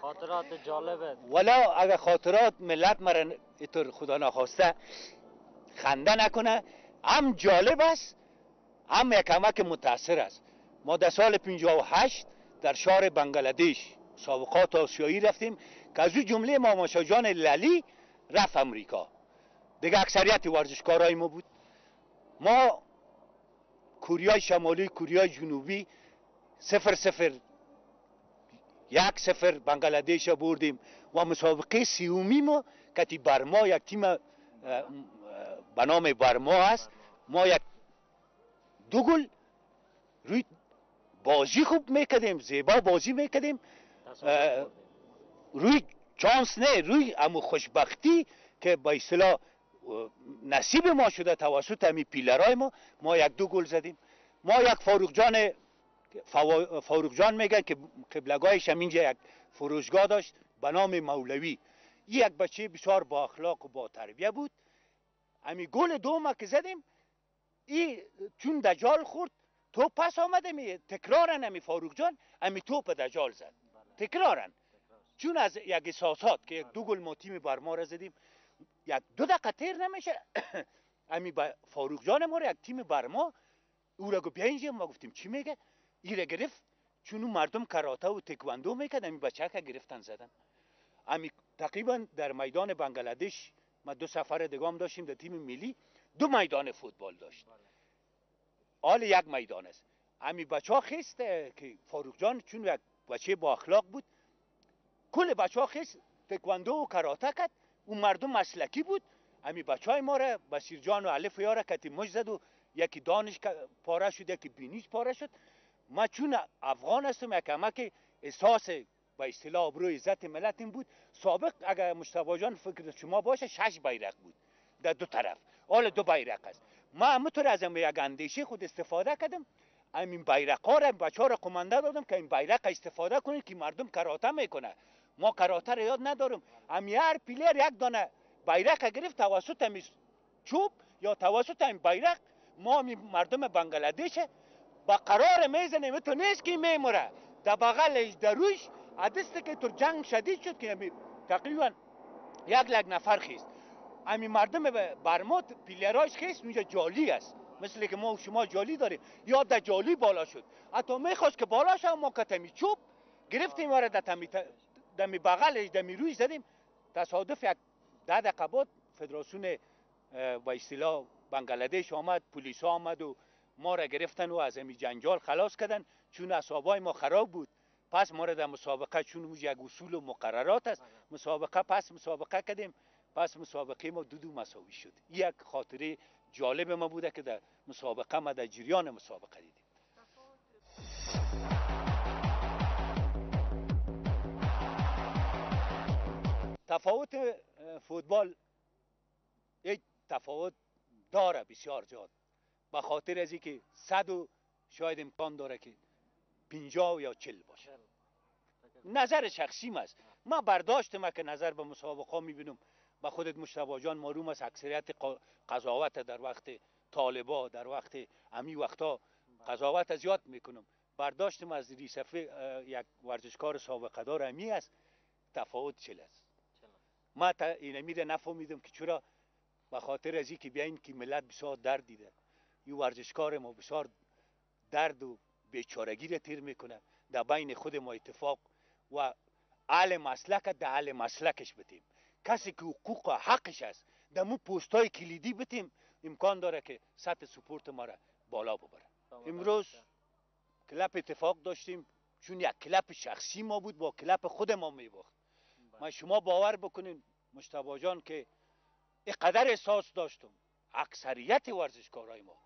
خاطرات جالبه. ولا اگر خاطرات ملت مرا اینطور خدا نخواسته خنده نکنه، هم جالب است هم یک کمک متاثر است. ما در سال 58 در شهر بنگلادش مسابقات آسیایی رفتیم که از او جمله ماماشا جان للی رفت امریکا. دیگه اکثریت ورزشکارای ما بود. ما کره شمالی کره جنوبی 0-0 1-0 بنگلادش بردیم و مسابقه سیومی ما که برما یک تیم به نام برما است، ما یک 2 گل روی بازی خوب میکردیم، زیبا بازی میکردیم، روی چانس نه، روی امو خوشبختی که با اصطلاح نصیب ما شده توسط همی پیلرای ما 1-2 گل زدیم. ما یک فاروق جان میگن که قبلگاهش هم اینجا یک فروشگاه داشت به نام مولوی. یک بچه بسیار با اخلاق و با تربیه بود. امی گل دوم که زدیم ای چون دجال خورد توپ پس آمده تکرارن امی فاروق جان امی توپ دجال زد تکرارن، چون از یک احساسات که 2 گل ما تیم برما را زدیم 1-2 دقیقه تیر نمیشه امی فاروق جان ما را یک تیم برما او را گفت بیا اینجا. ما گفتیم چی میگه؟ ای را گرفت چون مردم کراته و تکواندو میکرد امی بچه که گرفتن زدن. امی تقریبا در میدان بنگلادش ما 2 سفر دیگه داشتیم در تیم ملی 2 میدان فوتبال داشت، حال 1 میدان است. امی بچه ها خیست که فاروق جان چون یک بچه با اخلاق بود کل بچه ها خیست تکواندو و کراته کرد، اون مردم مسلکی بود. امی بچه های ما را بسیر جان و الف یاره کتی مش زد و یکی دانش پاره شد یکی بینیش پاره شد. ما چون افغان هستم یک کمک احساس به اصطلاح ابرو عزت ملت این بود. سابق اگر مصطفی جان فکر شما باشه 6 بیرق بود در 2 طرف، حالا 2 بیرق است. ما همونطور از یک اندیشه خود استفاده کردم، این بیرق ها را بچه ها را قمانده دادم که این بیرق استفاده کنید که مردم کراته میکنه. ما کراته را یاد ندارم. همی هر پلیر 1 دانه بیرق گرفت توسط همی چوب یا توسط این بیرق ما مردم بنگلادش با قرار میزنیم تو نیست که میموره در بغلش در روش عدسته که تو جنگ شدید شد که تقریبا 1 نفر خیست. امی مردم برما پیلراش خیست اونجا جالی است مثل که ما و شما جالی داریم یا در جالی بالا شد. حتی میخواست که بالا شد ما کتمی چوب گرفتیم و دمی بغلش دمی روی زدیم. تصادف 10 دقیقه بعد فدراسیون با اصطلاح بنگلادش آمد، پلیس آمد و ما را گرفتن و از امی جنجال خلاص کردن چون اعصابای ما خراب بود. پس ما را در مسابقه چون یک اصول و مقررات است مسابقه کردیم. پس مسابقه ما 2-2 مساوی شد. یک خاطره جالب ما بوده که در مسابقه ما در جریان مسابقه دیدیم. تفاوت فوتبال یک تفاوت داره بسیار زیاد به خاطر از اینکه 100 شاید امکان داره که 50 یا 40 باشه. نظر شخصیم است. ما برداشتم که نظر به مسابقه میبینم با خودت مصطفی جان معلوم است اکثریت قضاوت در وقت طالبا در وقت امی وقتا قضاوت زیاد میکنم. برداشتم از ریسفه یک ورزشکار سابقه دار امی است تفاوت 40 است. ما این میره نفهمیدم که چرا به خاطر از اینکه بیاین که ملت بسیار درد دیده این ورزشکار ما بسیار درد و بیچارگی را تیر میکنه. در بین خود ما اتفاق و اهل مسلک در اهل مسلکش بتیم کسی که حقوق و حقش است در مو پستای کلیدی بتیم امکان داره که سطح سپورت ما را بالا ببره. امروز کلپ اتفاق داشتیم چون یک کلپ شخصی ما بود با کلپ خود ما میباخت. ما شما باور بکنین مصطفی جان که اینقدر احساس داشتم اکثریت ورزشکارای ما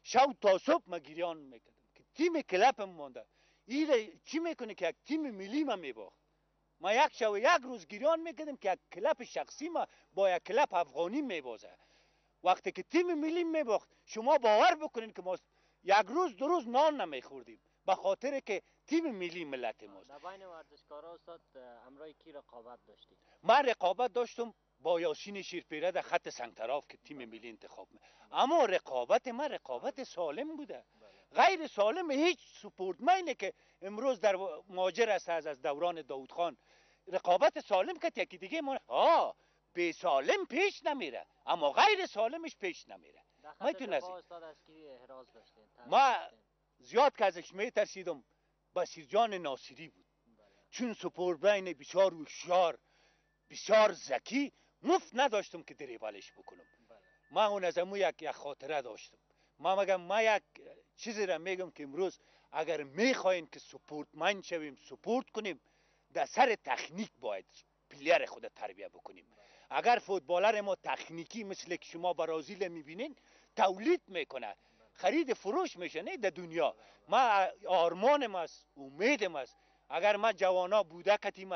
شب تا صبح ما گریان میکردم که تیم کلپ مونده این چی میکنه که یک تیم ملی ما میباخت. ما یک شب و یک روز گریان میکردم که یک کلپ شخصی ما با یک کلپ افغانی میبازه. وقتی که تیم ملی میباخت شما باور بکنین که ما یک روز 2 روز نان نمیخوردیم به خاطر که تیم ملی ملت ماست. در بین ورزشکارا استاد همراه کی رقابت داشتید؟ من رقابت داشتم با یاسین شیرپیره در خط سنگطراف که تیم ملی انتخاب اما رقابت من رقابت سالم بوده. غیر سالم هیچ سپورتمنی که امروز در ماجر است از دوران داود خان رقابت سالم که یکی دیگه ما به سالم پیش نمیره، اما غیر سالمش پیش نمیره. میتونه استاد از کی احراز داشتین؟ ما زیاد که ازش میترسیدم بصیر جان ناصری بود. چون سپوربین بسیار هوشیار، بسیار ذکی، مفت نداشتم که دریبلش بکنم. ما اون از امو یک خاطره داشتم. ما مگم ما یک چیزی را میگم که امروز اگر میخواین که سپورتمند شویم، سپورت کنیم، در سر تکنیک باید پلیر خود تربیه بکنیم. اگر فوتبالر ما تکنیکی مثل که شما برازیل میبینین تولید میکنه، خرید فروش میشه نه در دنیا. ما آرمانم است، امیدم است، اگر ما جوانا بوده کتیم،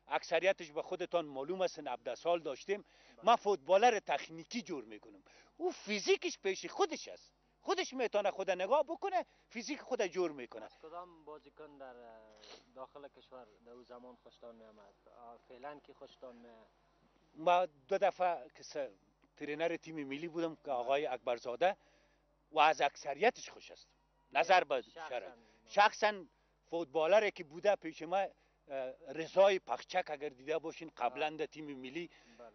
اکثریتش به خودتان معلوم است 17 سال داشتیم، ما فوتبالر تکنیکی جور میکنم. او فیزیکش پیش خودش است، خودش میتونه خود نگاه بکنه، فیزیک خود جور میکنه. از کدام بازیکن در داخل کشور در اون زمان خوشتان میامد؟ فعلا کی خوشتان میاد؟ ما 2 دفعه که ترینر تیم ملی بودم که آقای اکبرزاده و از اکثریتش خوش است. نظر به شخصا فوتبالری که بوده پیش ما رضای پخچک اگر دیده باشین قبلا در تیم ملی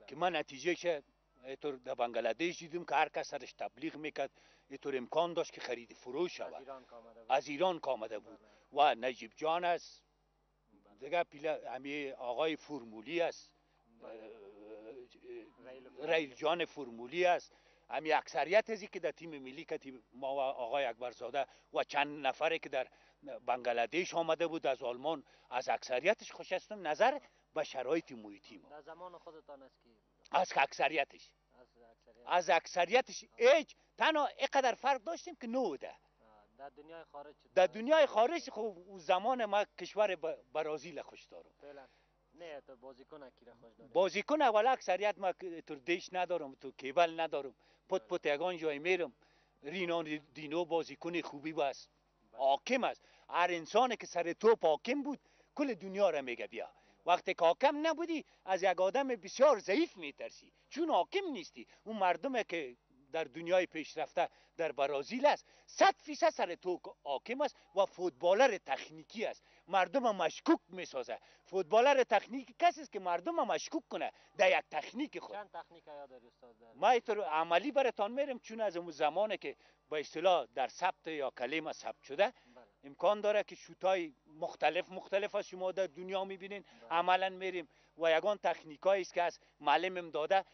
که من نتیجهش اینطور در بنگلادش دیدم که هر کس سرش تبلیغ میکرد، اینطور امکان داشت که خرید فروش شود. از ایران کامده بود. و نجیب جان است دیگه، همی آقای فرمولی است، ریل جان فرمولی است. همی اکثریت ازی که در تیم ملی که ما و آقای اکبرزاده و چند نفری که در بنگلادش آمده بود از آلمان، از اکثریتش خوش هستم. نظر به شرایط محیطی ما در زمان خودتان است کی؟ از اکثریتش، از اکثریتش هیچ تنها اینقدر فرق داشتیم که نوده. در دنیای خارج، در دنیای خارج خب اون زمان ما کشور برازیل خوش دارم. فعلا نه تو بازیکن کی را خوش داری؟ بازیکن اول اکثریت ما تو دیش ندارم، تو کیبل ندارم، پت یگان جای میرم. رینان دینو بازیکن خوبی است، حاکم است. هر انسانی که سر توپ حاکم بود کل دنیا را میگه بیا. وقتی که حاکم نبودی از یک آدم بسیار ضعیف میترسی، چون حاکم نیستی. اون مردمه که در دنیای پیشرفته در برازیل است 100% سر تو حاکم است و فوتبالر تکنیکی است، مردم مشکوک میسازه. فوتبالر تکنیکی کسی است که مردم مشکوک کنه در یک تکنیک خود. چند تکنیک یاد داری استاد؟ ما اینطور عملی براتان میرم، چون از اون زمانه که به اصطلاح در ثبت یا کلمه ثبت شده امکان داره که شوتای مختلف از شما در دنیا میبینین. عملا میریم و یگان تکنیکایی است که از معلمم داده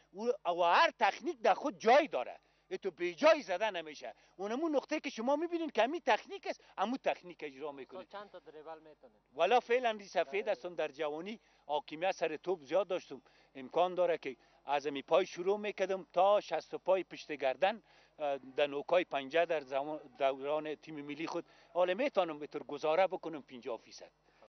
و هر تکنیک در خود جای داره، تو به جای زده نمیشه. اونمون نقطه که شما میبینین که همین تکنیک است، همون تکنیک اجرا میکنین. چند تا دریبل میتونین؟ والا فعلا سفید هستم، در جوانی حاکمیت سر توپ زیاد داشتم. امکان داره که از می پای شروع میکردم تا 60 پای پشت گردن در نوکای پنجه در دوران تیم ملی خود. حالا میتونم به طور گزاره بکنم 50%.